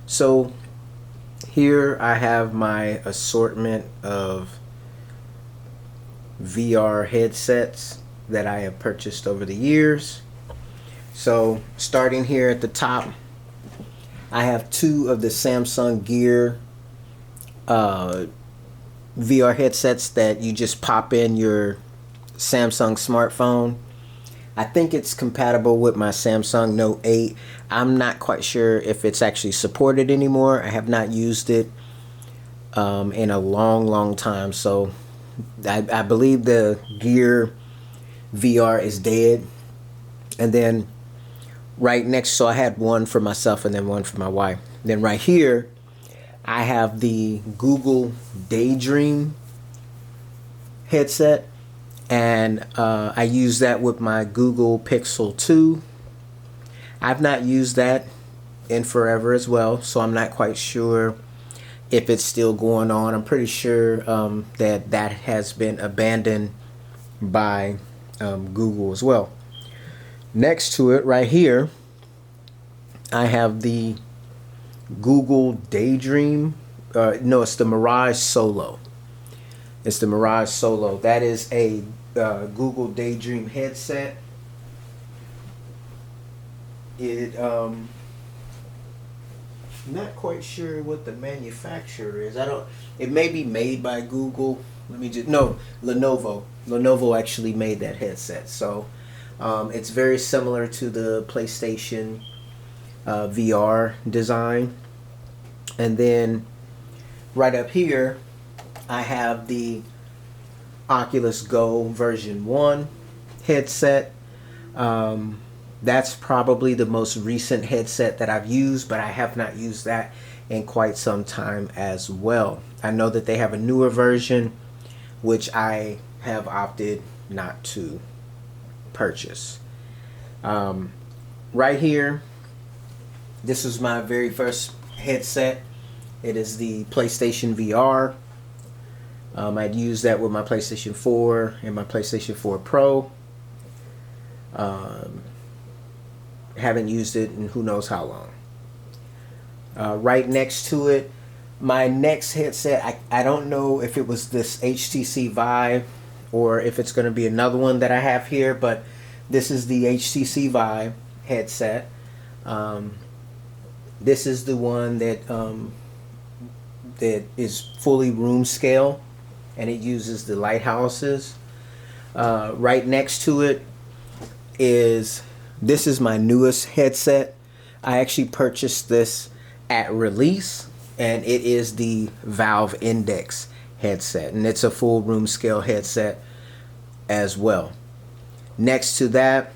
So here I have my assortment of VR headsets that I have purchased over the years. So starting here at the top, I have two of the Samsung Gear VR headsets that you just pop in your Samsung smartphone. I think it's compatible with my Samsung Note 8. I'm not quite sure if it's actually supported anymore. I have not used it in a long time. So I believe the Gear VR is dead. And then right next, so I had one for myself and then one for my wife. Then right here, I have the Google Daydream headset. And I use that with my Google Pixel 2. I've not used that in forever as well, so I'm not quite sure if it's still going on. I'm pretty sure that has been abandoned by Google as well. Next to it right here, I have the Google Daydream. No, it's the Mirage Solo. It's the Mirage Solo. That is a Google Daydream headset. I'm not quite sure what the manufacturer is. It may be made by Google. Lenovo. Lenovo actually made that headset. So it's very similar to the PlayStation VR design. And then right up here, I have the Oculus Go version 1 headset. That's probably the most recent headset that I've used, but I have not used that in quite some time as well. I know that they have a newer version, which I have opted not to purchase. Right here, this was my very first headset. It is the PlayStation VR. I'd used that with my PlayStation 4 and my PlayStation 4 Pro. Haven't used it in who knows how long. Right next to it, my next headset, I don't know if it was this HTC Vive or if it's going to be another one that I have here, but this is the HTC Vive headset. This is the one that is fully room scale, and it uses the lighthouses. Right next to it this is my newest headset. I actually purchased this at release, and it is the Valve Index headset, and it's a full room scale headset as well. Next to that,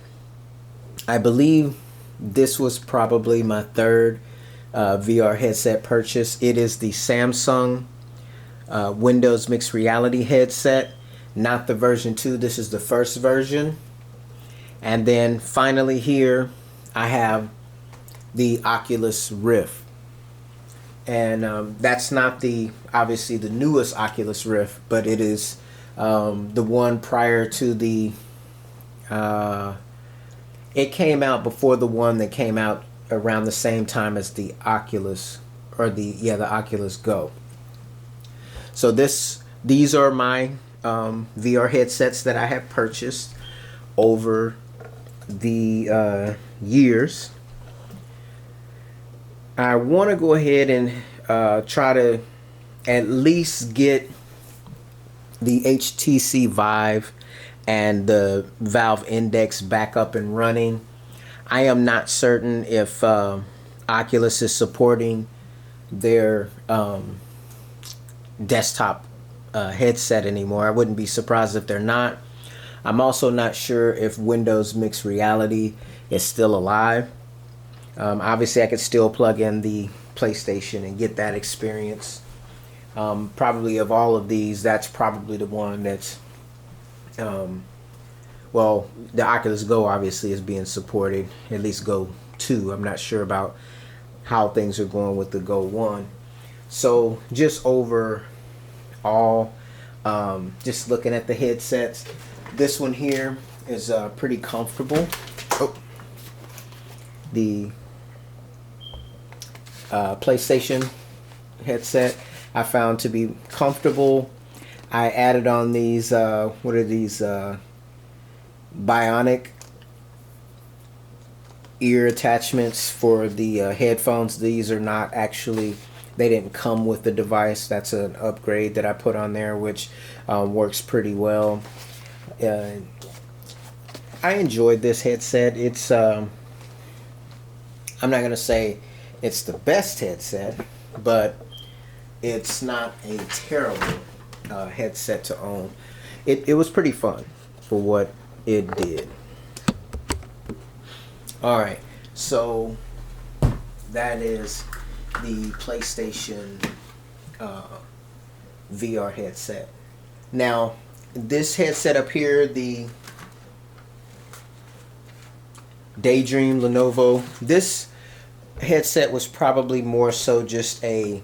I believe this was probably my third VR headset purchase. It is the Samsung Windows Mixed Reality headset, not the version 2. This is the first version. And then finally here, I have the Oculus Rift. And that's not obviously the newest Oculus Rift, but it is the one prior to it came out before the one that came out around the same time as the Oculus, or the Oculus Go. So these are my VR headsets that I have purchased over the years. I want to go ahead and try to at least get the HTC Vive and the Valve Index back up and running. I am not certain if Oculus is supporting their desktop headset anymore. I wouldn't be surprised if they're not. I'm also not sure if Windows Mixed Reality is still alive. Obviously, I could still plug in the PlayStation and get that experience. Probably of all of these, that's probably the one that's well, the Oculus Go obviously is being supported, at least Go 2. I'm not sure about how things are going with the Go 1. So just overall, just looking at the headsets, this one here is pretty comfortable. PlayStation headset. I found to be comfortable. I added on these, what are these, bionic ear attachments for the headphones. These are not actually, they didn't come with the device. That's an upgrade that I put on there, which works pretty well. I enjoyed this headset. It's I'm not gonna say it's the best headset, but it's not a terrible headset to own. It was pretty fun for what it did. Alright, so that is the PlayStation VR headset. Now, this headset up here, the Daydream Lenovo, this headset was probably more so just a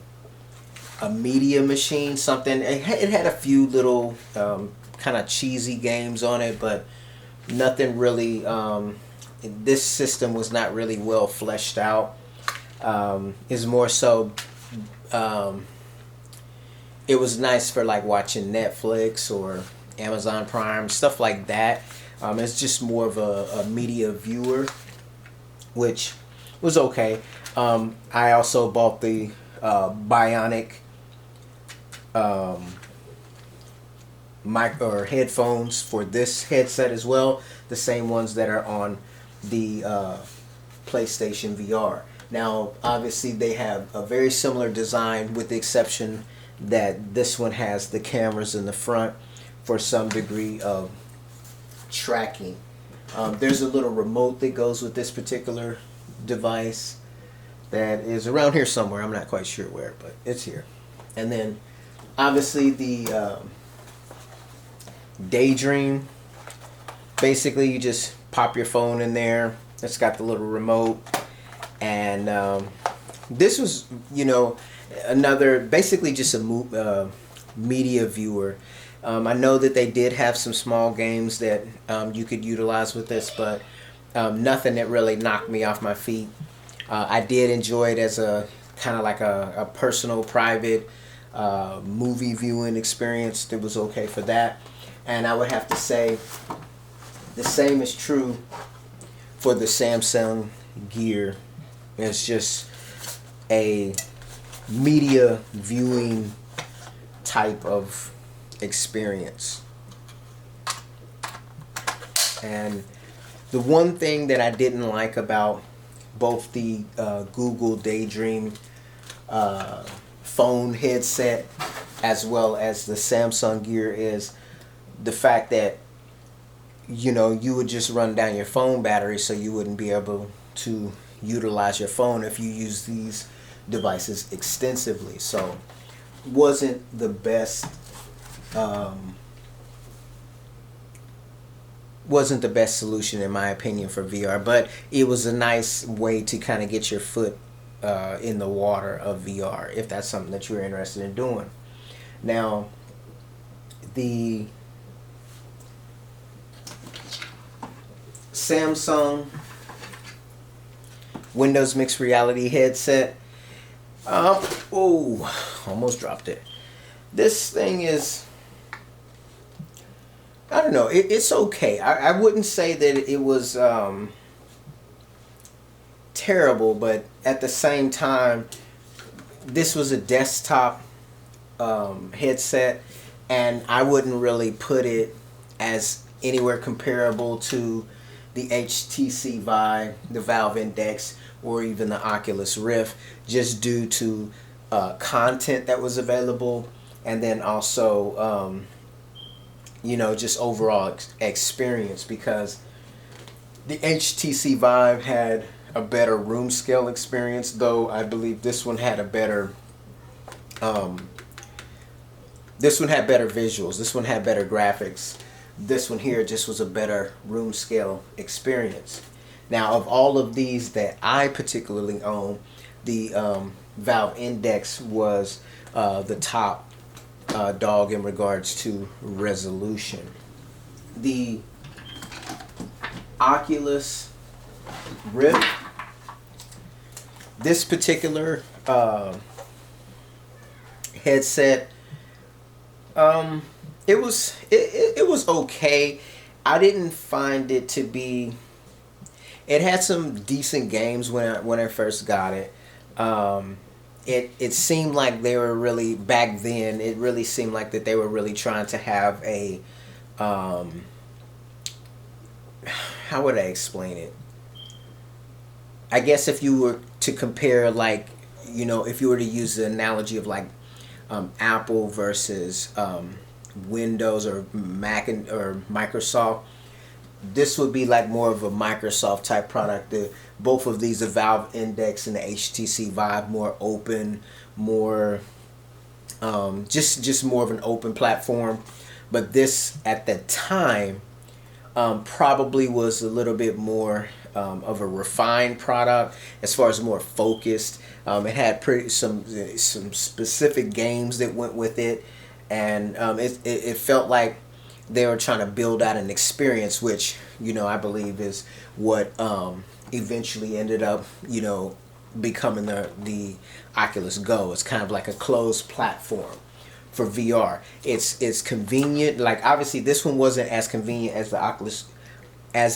media machine, something. It had a few little kind of cheesy games on it, but nothing really. This system was not really well fleshed out. It's more so. It was nice for like watching Netflix or Amazon Prime, stuff like that. It's just more of a media viewer, which was okay. I also bought the Bionic mic or headphones for this headset as well, the same ones that are on the PlayStation VR. Now, obviously, they have a very similar design, with the exception that this one has the cameras in the front for some degree of tracking. There's a little remote that goes with this particular device that is around here somewhere. I'm not quite sure where, but it's here. And then obviously the Daydream, basically you just pop your phone in there. It's got the little remote, and this was, you know, another, basically just a media viewer. I know that they did have some small games that you could utilize with this, but nothing that really knocked me off my feet. I did enjoy it as a kind of like a personal, private movie viewing experience. That was okay for that. And I would have to say the same is true for the Samsung Gear. It's just a media viewing type of experience. And the one thing that I didn't like about both the Google Daydream phone headset as well as the Samsung Gear is the fact that, you know, you would just run down your phone battery, so you wouldn't be able to utilize your phone if you use these devices extensively. So wasn't the best solution in my opinion for VR, but it was a nice way to kind of get your foot in the water of VR if that's something that you're interested in doing. Now, the Samsung Windows Mixed Reality headset, almost dropped it. This thing is, I don't know, it's okay. I wouldn't say that it was terrible, but at the same time, this was a desktop headset, and I wouldn't really put it as anywhere comparable to the HTC Vive, the Valve Index, or even the Oculus Rift, just due to content that was available, and then also you know, just overall experience, because the HTC Vive had a better room scale experience, though I believe this one had a better this one had better visuals, this one had better graphics. This one here just was a better room scale experience. Now, of all of these that I particularly own, the Valve Index was the top dog in regards to resolution. The Oculus Rift, This particular headset, it was okay. I didn't find it to be. It had some decent games when I first got it. It seemed like they were really back then. It really seemed like that they were really trying to have a how would I explain it? I guess if you were to compare, like, if you were to use the analogy of like Apple versus Windows or Mac or Microsoft, this would be like more of a Microsoft type product. Both of these, the Valve Index and the HTC Vive, more open, more just more of an open platform. But this at the time probably was a little bit more of a refined product as far as more focused. It had some specific games that went with it, and it felt like they were trying to build out an experience, which I believe is what eventually ended up becoming the Oculus Go. It's kind of like a closed platform for VR. It's convenient. Like, obviously this one wasn't as convenient as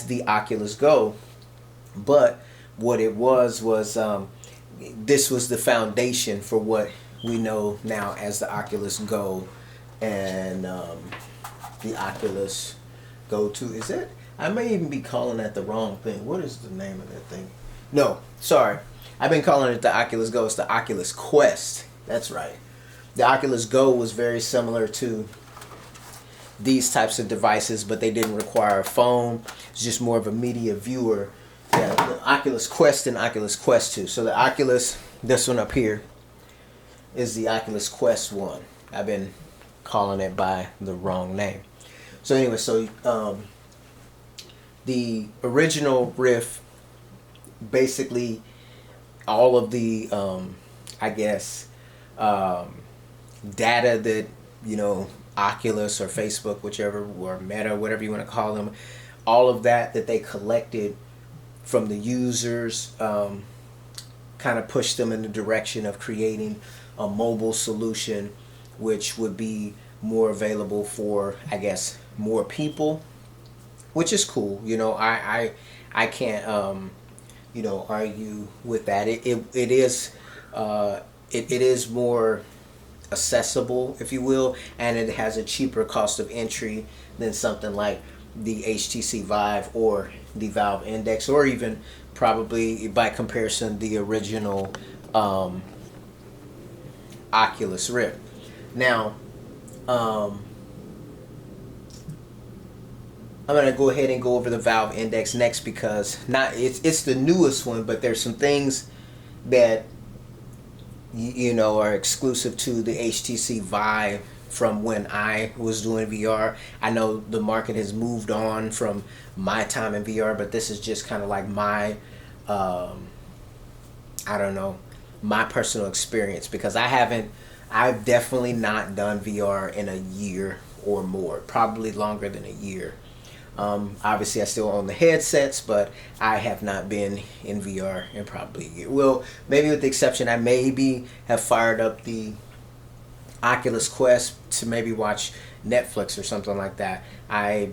the Oculus Go, but what it was this was the foundation for what we know now as the Oculus Go and the Oculus Go 2. Is it? I may even be calling that the wrong thing. What is the name of that thing? No, sorry. I've been calling it the Oculus Go. It's the Oculus Quest. That's right. The Oculus Go was very similar to these types of devices, but they didn't require a phone. It's just more of a media viewer. Yeah, the Oculus Quest and Oculus Quest 2. So the Oculus, this one up here, is the Oculus Quest 1. I've been calling it by the wrong name. So anyway, the original Rift, basically all of the data that Oculus or Facebook, whichever, or Meta, whatever you want to call them, all of that they collected from the users, kind of pushed them in the direction of creating a mobile solution which would be more available for, I guess, more people, which is cool. I can't argue with that. It is more accessible, if you will, and it has a cheaper cost of entry than something like the HTC Vive or the Valve Index, or even probably by comparison the original Oculus Rift. Now, I'm gonna go ahead and go over the Valve Index next, because it's the newest one, but there's some things that are exclusive to the HTC Vive from when I was doing VR. I know the market has moved on from my time in VR, but this is just kind of like my my personal experience, because I've definitely not done VR in a year or more, probably longer than a year. Obviously I still own the headsets, but I have not been in VR in probably a year. Well, maybe with the exception, I maybe have fired up the Oculus Quest to maybe watch Netflix or something like that. I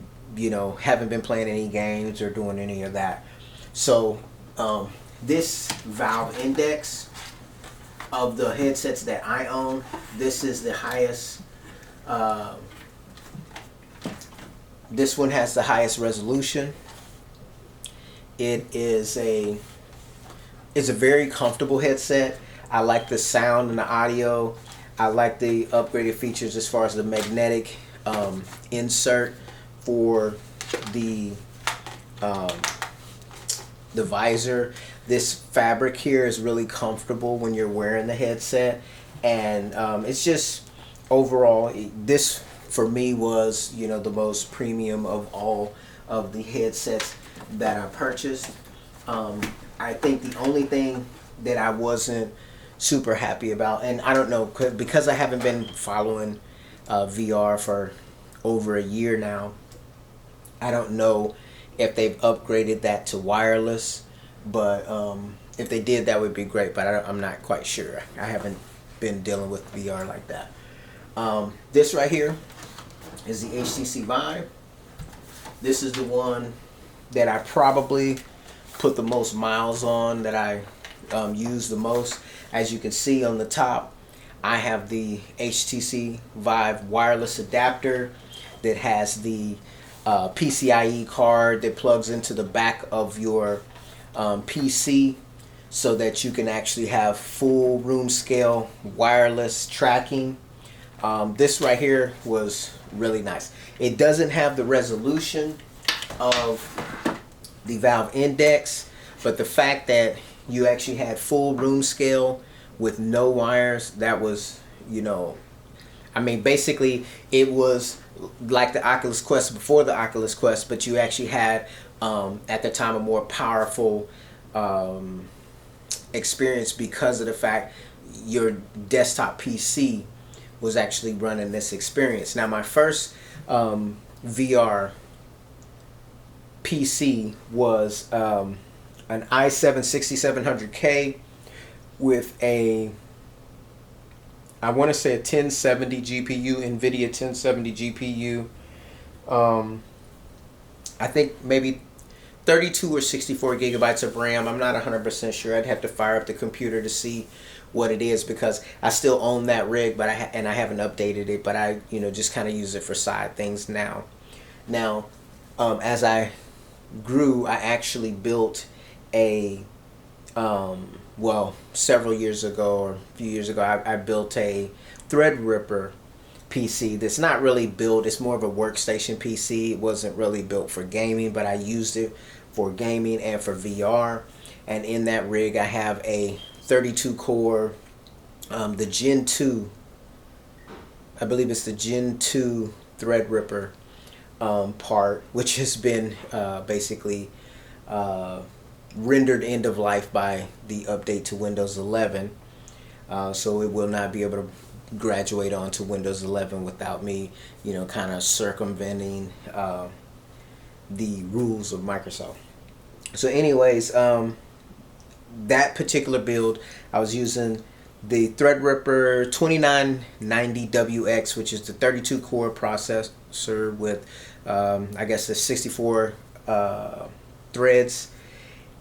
haven't been playing any games or doing any of that. So this Valve Index, of the headsets that I own, this is the highest. This one has the highest resolution. It's a very comfortable headset. I like the sound and the audio. I like the upgraded features as far as the magnetic insert for the visor. This fabric here is really comfortable when you're wearing the headset, and it's just overall, this for me was the most premium of all of the headsets that I purchased. I think the only thing that I wasn't super happy about, and I don't know, because I haven't been following VR for over a year now, I don't know if they've upgraded that to wireless, but If they did, that would be great, but I'm not quite sure. I haven't been dealing with VR like that. This right here is the HTC Vive. This is the one that I probably put the most miles on, that I use the most. As you can see on the top, I have the HTC Vive wireless adapter that has the PCIe card that plugs into the back of your PC, so that you can actually have full room scale wireless tracking. This right here was really nice. It doesn't have the resolution of the Valve Index, but the fact that you actually had full room scale with no wires, that was, you know, I mean, basically it was like the Oculus Quest before the Oculus Quest, but you actually had at the time a more powerful experience because of the fact your desktop PC was actually running this experience. Now, my first VR PC was an i7 6700K with a, I want to say a 1070 GPU, NVIDIA 1070 GPU. I think maybe 32 or 64 gigabytes of RAM. I'm not 100% sure. I'd have to fire up the computer to see what it is, because I still own that rig, but I haven't updated it. But I, you know, just kind of use it for side things now. Now, as I grew, I actually built a well, several years ago or a few years ago, I built a Threadripper PC that's not really built, it's more of a workstation PC. It wasn't really built for gaming, but I used it for gaming and for VR. And in that rig I have a 32 core, the Gen 2, I believe it's the Gen 2 Threadripper part, which has been basically rendered end of life by the update to Windows 11. So it will not be able to graduate onto Windows 11 without me, you know, kind of circumventing the rules of Microsoft. So anyways, that particular build, I was using the Threadripper 2990WX, which is the 32 core processor with I guess the 64 threads.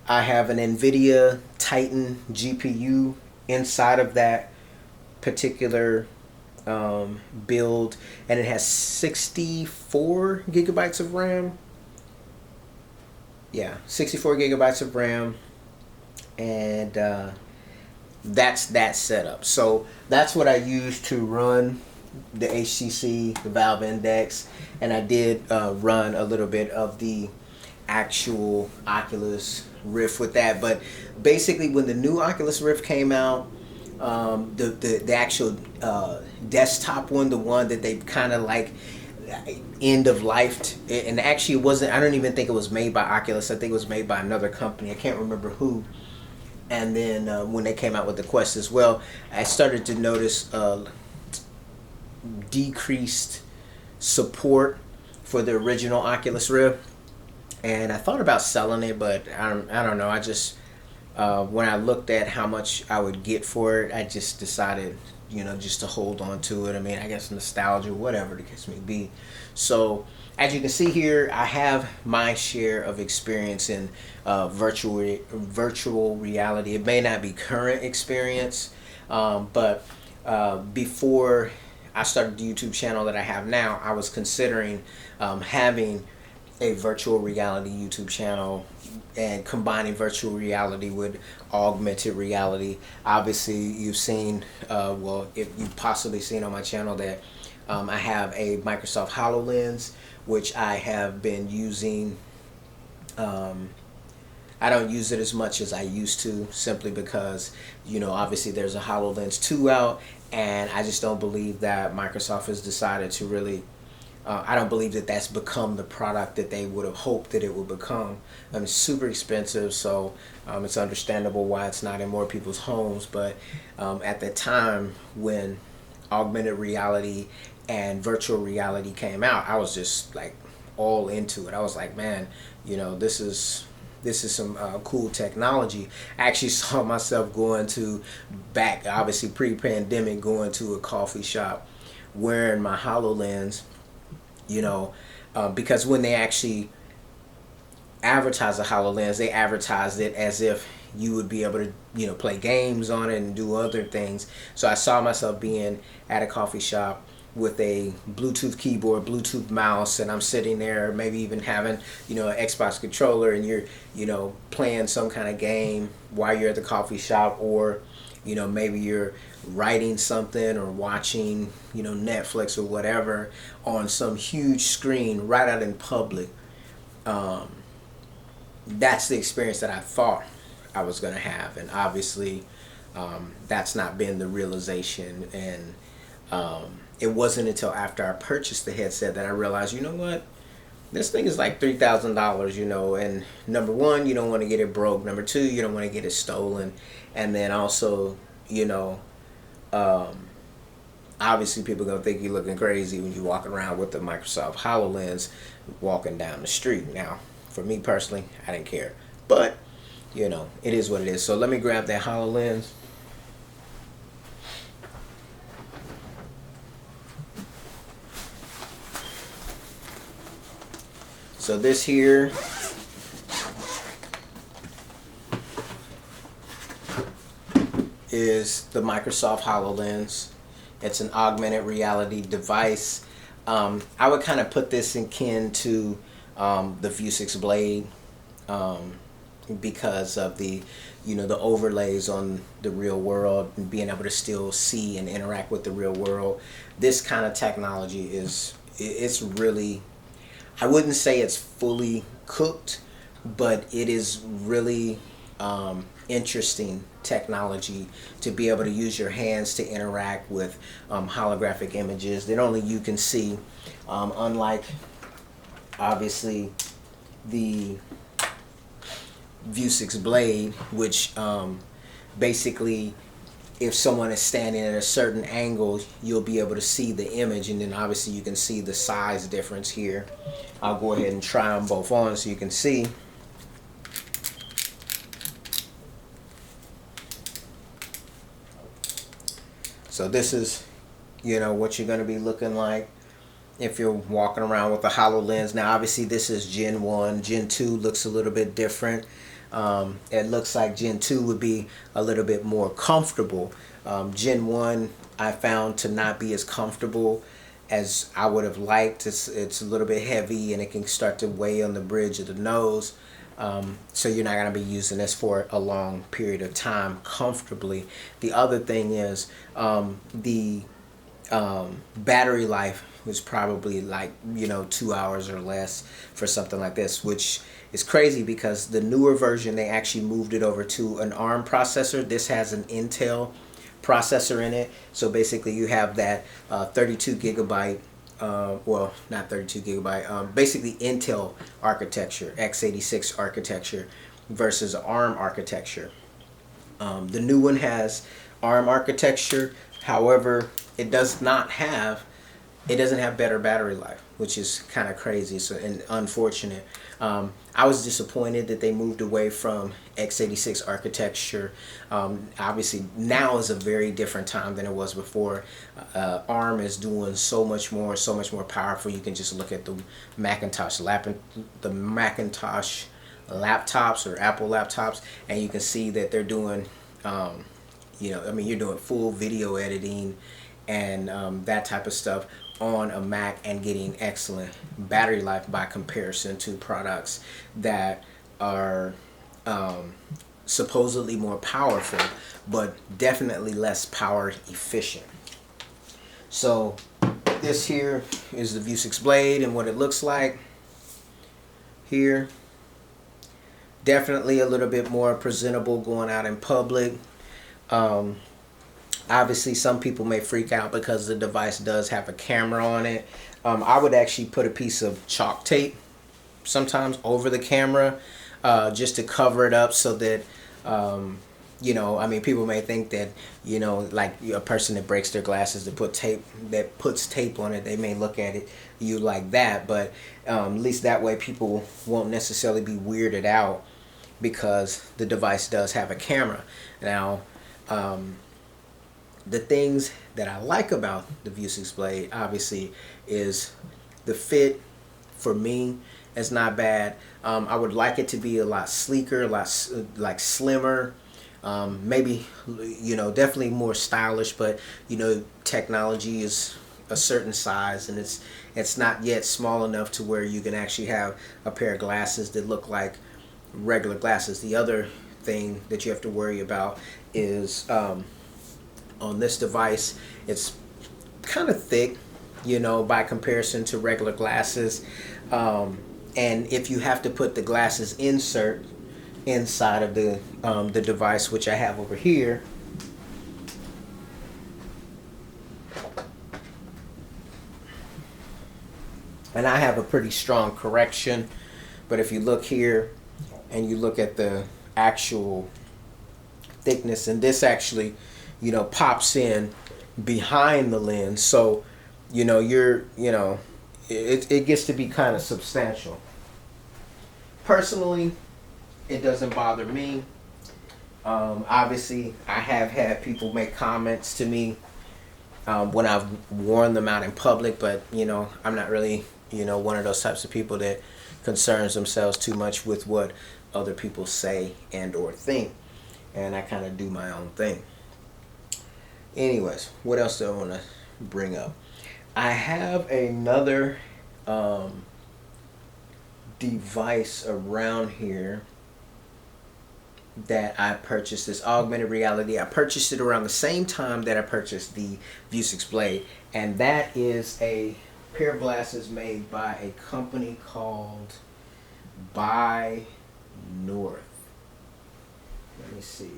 I have an NVIDIA Titan GPU inside of that particular build, and it has 64 gigabytes of RAM. Yeah, 64 gigabytes of RAM, and that's that setup. So that's what I use to run the HTC, the Valve Index, and I did run a little bit of the actual Oculus Rift with that. But basically, when the new Oculus Rift came out, the actual desktop one, the one that they kind of like end of life, and actually it wasn't, I don't even think it was made by Oculus. I think it was made by another company. I can't remember who. And then when they came out with the Quest as well, I started to notice decreased support for the original Oculus Rift, and I thought about selling it, but I don't know. I just when I looked at how much I would get for it, I just decided, you know, just to hold on to it. I mean, I guess nostalgia, whatever the case may be. So as you can see here, I have my share of experience in virtual reality. It may not be current experience, but before I started the YouTube channel that I have now, I was considering having a virtual reality YouTube channel and combining virtual reality with augmented reality. Obviously, you've seen, well, if you've possibly seen on my channel that I have a Microsoft Hololens, which I have been using. I don't use it as much as I used to, simply because, you know, obviously there's a HoloLens 2 out, and I just don't believe that Microsoft has decided to really, I don't believe that that's become the product that they would have hoped that it would become. It's super expensive, so it's understandable why it's not in more people's homes. But at the time when augmented reality and virtual reality came out, I was just like all into it. I was like, man, you know, this is this is some cool technology. I actually saw myself going to, back obviously pre-pandemic, going to a coffee shop wearing my HoloLens, you know, because when they actually advertise the HoloLens, they advertised it as if you would be able to, you know, play games on it and do other things. So I saw myself being at a coffee shop with a Bluetooth keyboard, Bluetooth mouse, and I'm sitting there, maybe even having, you know, an Xbox controller, and you're, you know, playing some kind of game while you're at the coffee shop, or, you know, maybe you're writing something or watching, you know, Netflix or whatever on some huge screen right out in public. That's the experience that I thought I was going to have, and obviously that's not been the realization. And it wasn't until after I purchased the headset that I realized, you know what, this thing is like $3,000, you know, and number one, you don't want to get it broke. Number two, you don't want to get it stolen. And then also, you know, obviously people are going to think you're looking crazy when you're walking around with the Microsoft HoloLens walking down the street. Now, for me personally, I didn't care. But, you know, it is what it is. So let me grab that HoloLens. So this here is the Microsoft HoloLens. It's an augmented reality device. I would kind of put this in kin to the Vuzix Blade, because of the, you know, the overlays on the real world and being able to still see and interact with the real world. This kind of technology it's really, I wouldn't say it's fully cooked, but it is really interesting technology to be able to use your hands to interact with holographic images that only you can see, unlike obviously the Vuzix Blade, which basically if someone is standing at a certain angle, you'll be able to see the image, and then obviously you can see the size difference here. I'll go ahead and try them both on so you can see. So this is, you know, what you're going to be looking like if you're walking around with a HoloLens. Now obviously this is Gen 1. Gen 2 looks a little bit different. It looks like Gen 2 would be a little bit more comfortable. Gen 1 I found to not be as comfortable as I would have liked. It's a little bit heavy and it can start to weigh on the bridge of the nose. So you're not going to be using this for a long period of time comfortably. The other thing is the battery life was probably like, you know, 2 hours or less for something like this, which is crazy because the newer version, they actually moved it over to an ARM processor. This has an Intel processor in it. So basically you have that 32 gigabyte, well, not 32 gigabyte, basically Intel architecture, x86 architecture versus ARM architecture. The new one has ARM architecture. However, it doesn't have better battery life, which is kind of crazy, so, and unfortunate. I was disappointed that they moved away from x86 architecture. Obviously now is a very different time than it was before. ARM is doing so much more powerful. You can just look at the Macintosh laptops or Apple laptops, and you can see that they're doing, you know, I mean, you're doing full video editing and that type of stuff on a Mac and getting excellent battery life by comparison to products that are supposedly more powerful but definitely less power efficient. So this here is the Vuzix Blade and what it looks like here. Definitely a little bit more presentable going out in public. Obviously some people may freak out because the device does have a camera on it. I would actually put a piece of chalk tape sometimes over the camera just to cover it up so that you know, I mean, people may think that, you know, like a person that breaks their glasses that puts tape on it, they may look at it you like that, but at least that way people won't necessarily be weirded out because the device does have a camera. Now, the things that I like about the Vuzix Blade, obviously, is the fit. For me, is not bad. I would like it to be a lot sleeker, a lot like slimmer. Maybe, definitely more stylish, but technology is a certain size, and it's not yet small enough to where you can actually have a pair of glasses that look like regular glasses. The other thing that you have to worry about is on this device, it's kind of thick, by comparison to regular glasses. And if you have to put the glasses insert inside of the device, which I have over here, and I have a pretty strong correction, but if you look here and you look at the actual thickness, and this actually pops in behind the lens, so it gets to be kind of substantial. Personally, it doesn't bother me. Obviously, I have had people make comments to me when I've worn them out in public, but I'm not really one of those types of people that concerns themselves too much with what other people say and or think, and I kind of do my own thing. Anyways, what else do I want to bring up? I have another device around here that I purchased, this augmented reality. I purchased it around the same time that I purchased the Vuzix Blade, and that is a pair of glasses made by a company called ByNorth. Let me see.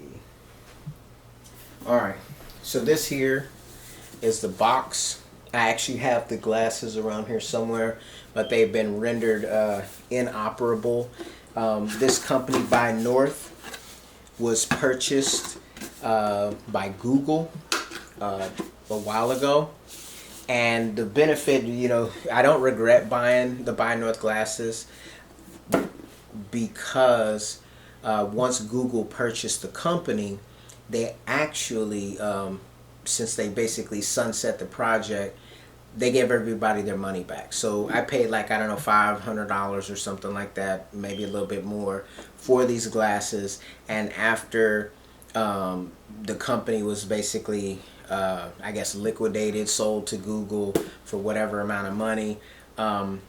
Alright, so this here is the box. I actually have the glasses around here somewhere, but they've been rendered inoperable. This company, ByNorth, was purchased by Google a while ago. And the benefit, I don't regret buying the ByNorth glasses, because once Google purchased the company, they actually, since they basically sunset the project, they gave everybody their money back. So I paid like, I don't know, $500 or something like that, maybe a little bit more, for these glasses. And after the company was basically, I guess, liquidated, sold to Google for whatever amount of money,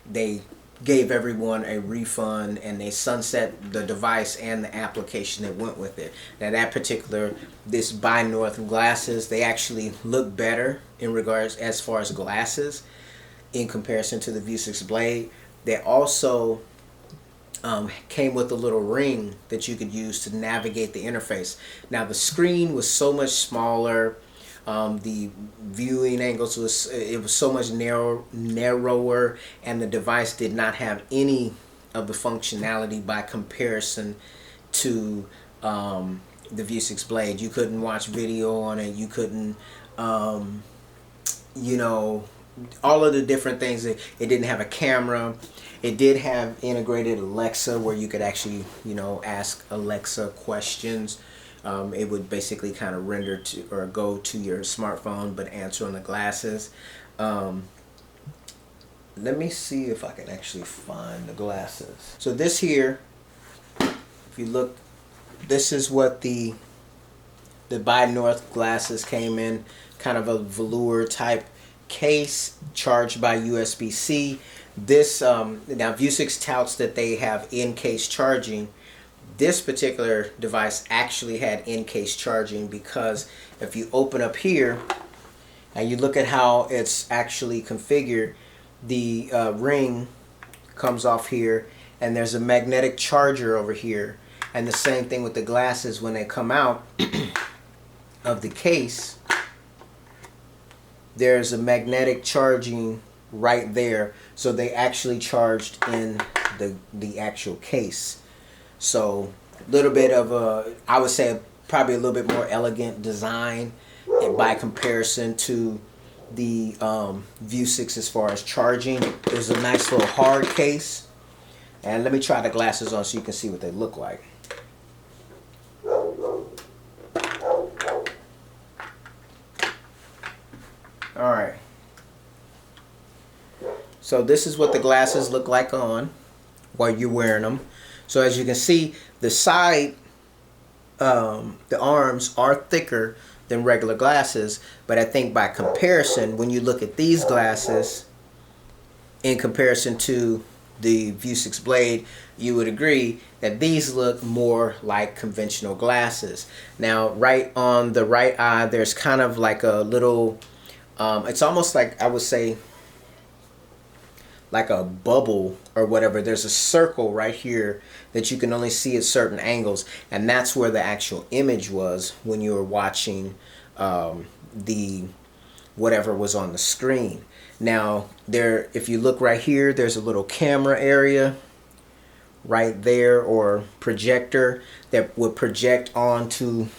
they gave everyone a refund, and they sunset the device and the application that went with it. Now that particular, this ByNorth glasses, they actually look better in regards as far as glasses in comparison to the Vuzix Blade. They also came with a little ring that you could use to navigate the interface. Now the screen was so much smaller. The viewing angles was so much narrower, and the device did not have any of the functionality by comparison to the Vuzix Blade. You couldn't watch video on it. You couldn't, all of the different things. It didn't have a camera. It did have integrated Alexa, where you could actually, ask Alexa questions. It would basically kind of render to or go to your smartphone, but answer on the glasses. Let me see if I can actually find the glasses. So this here, if you look, this is what the ByNorth glasses came in, kind of a velour type case, charged by USB-C. This now Vuzix touts that they have in-case charging. This particular device actually had in-case charging, because if you open up here and you look at how it's actually configured, the ring comes off here, and there's a magnetic charger over here. And the same thing with the glasses. When they come out of the case, there's a magnetic charging right there. So they actually charged in the actual case. So a little bit of a, I would say probably a little bit more elegant design by comparison to the Vuzix as far as charging. There's a nice little hard case. And let me try the glasses on so you can see what they look like. All right. So this is what the glasses look like on while you're wearing them. So as you can see, the side, the arms are thicker than regular glasses, but I think by comparison, when you look at these glasses in comparison to the Vuzix Blade, you would agree that these look more like conventional glasses. Now, right on the right eye, there's kind of like a little, it's almost like, I would say, like a bubble or whatever. There's a circle right here that you can only see at certain angles, and that's where the actual image was when you were watching the whatever was on the screen. Now there, if you look right here, there's a little camera area right there, or projector that would project onto,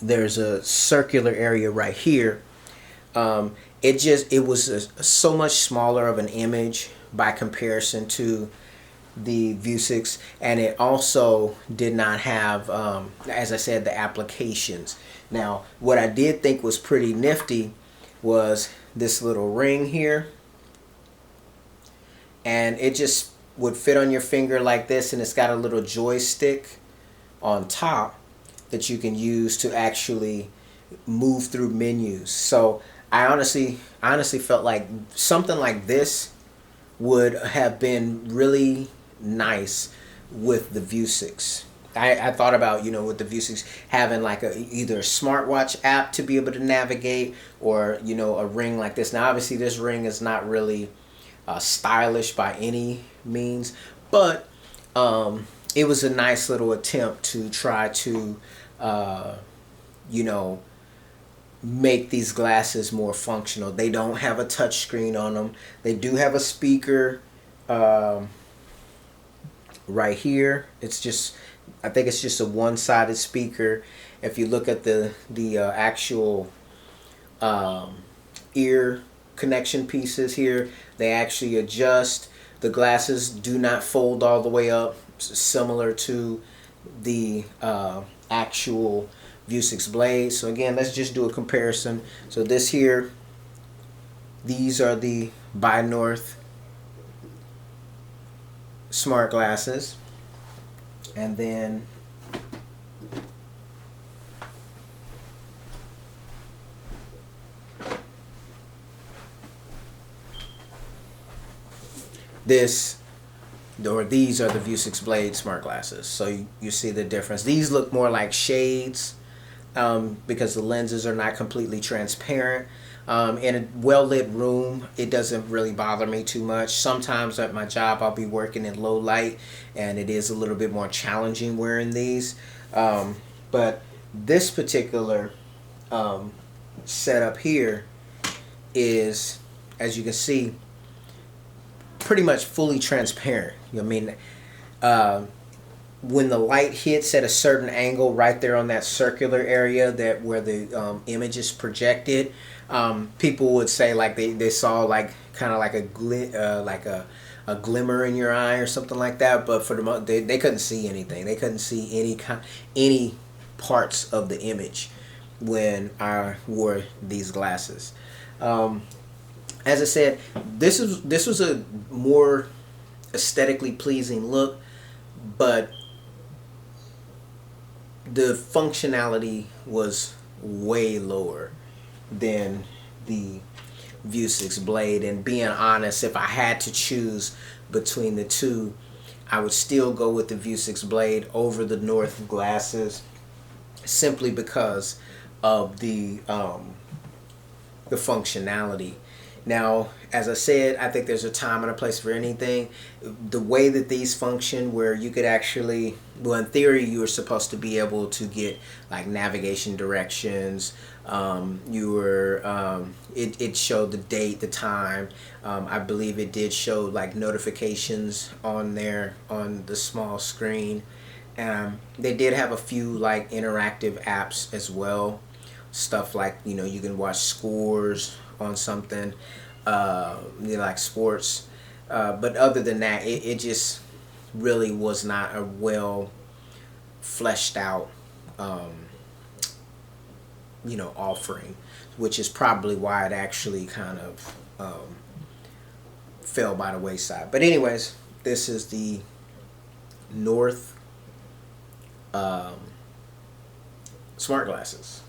there's a circular area right here. It was so much smaller of an image by comparison to the Vuzix, and it also did not have, as I said, the applications. Now, what I did think was pretty nifty was this little ring here, and it just would fit on your finger like this, and it's got a little joystick on top that you can use to actually move through menus. So I honestly felt like something like this would have been really nice with the Vuzix. I thought about, with the Vuzix having like either a smartwatch app to be able to navigate, or a ring like this. Now obviously this ring is not really stylish by any means, but it was a nice little attempt to try to make these glasses more functional. They don't have a touch screen on them. They do have a speaker right here. I think it's just a one-sided speaker. If you look at the actual ear connection pieces here, they actually adjust. The glasses do not fold all the way up, similar to the actual Vuzix Blade. So again, let's just do a comparison. So this here, these are the ByNorth smart glasses, and then these are the Vuzix Blade smart glasses. So you see the difference. These look more like shades because the lenses are not completely transparent. In a well-lit room, it doesn't really bother me too much. Sometimes at my job, I'll be working in low light, and it is a little bit more challenging wearing these. But this particular setup here is, as you can see, pretty much fully transparent. When the light hits at a certain angle right there on that circular area where the image is projected, people would say like they saw like kind of like a glimmer in your eye or something like that. But for the most, they couldn't see anything. They couldn't see any parts of the image when I wore these glasses. As I said, this was a more aesthetically pleasing look, but the functionality was way lower than the Vuzix Blade. And being honest, if I had to choose between the two, I would still go with the Vuzix Blade over the North glasses, simply because of the functionality. Now, as I said, I think there's a time and a place for anything. The way that these function, where you could actually, well, in theory, you were supposed to be able to get like navigation directions. It showed the date, the time. I believe it did show like notifications on there on the small screen. They did have a few like interactive apps as well. Stuff like, you can watch scores on something, like sports. But other than that, it just really was not a well fleshed out offering. which is probably why it actually kind of fell by the wayside. But anyways, this is the North smart glasses.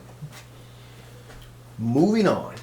Moving on.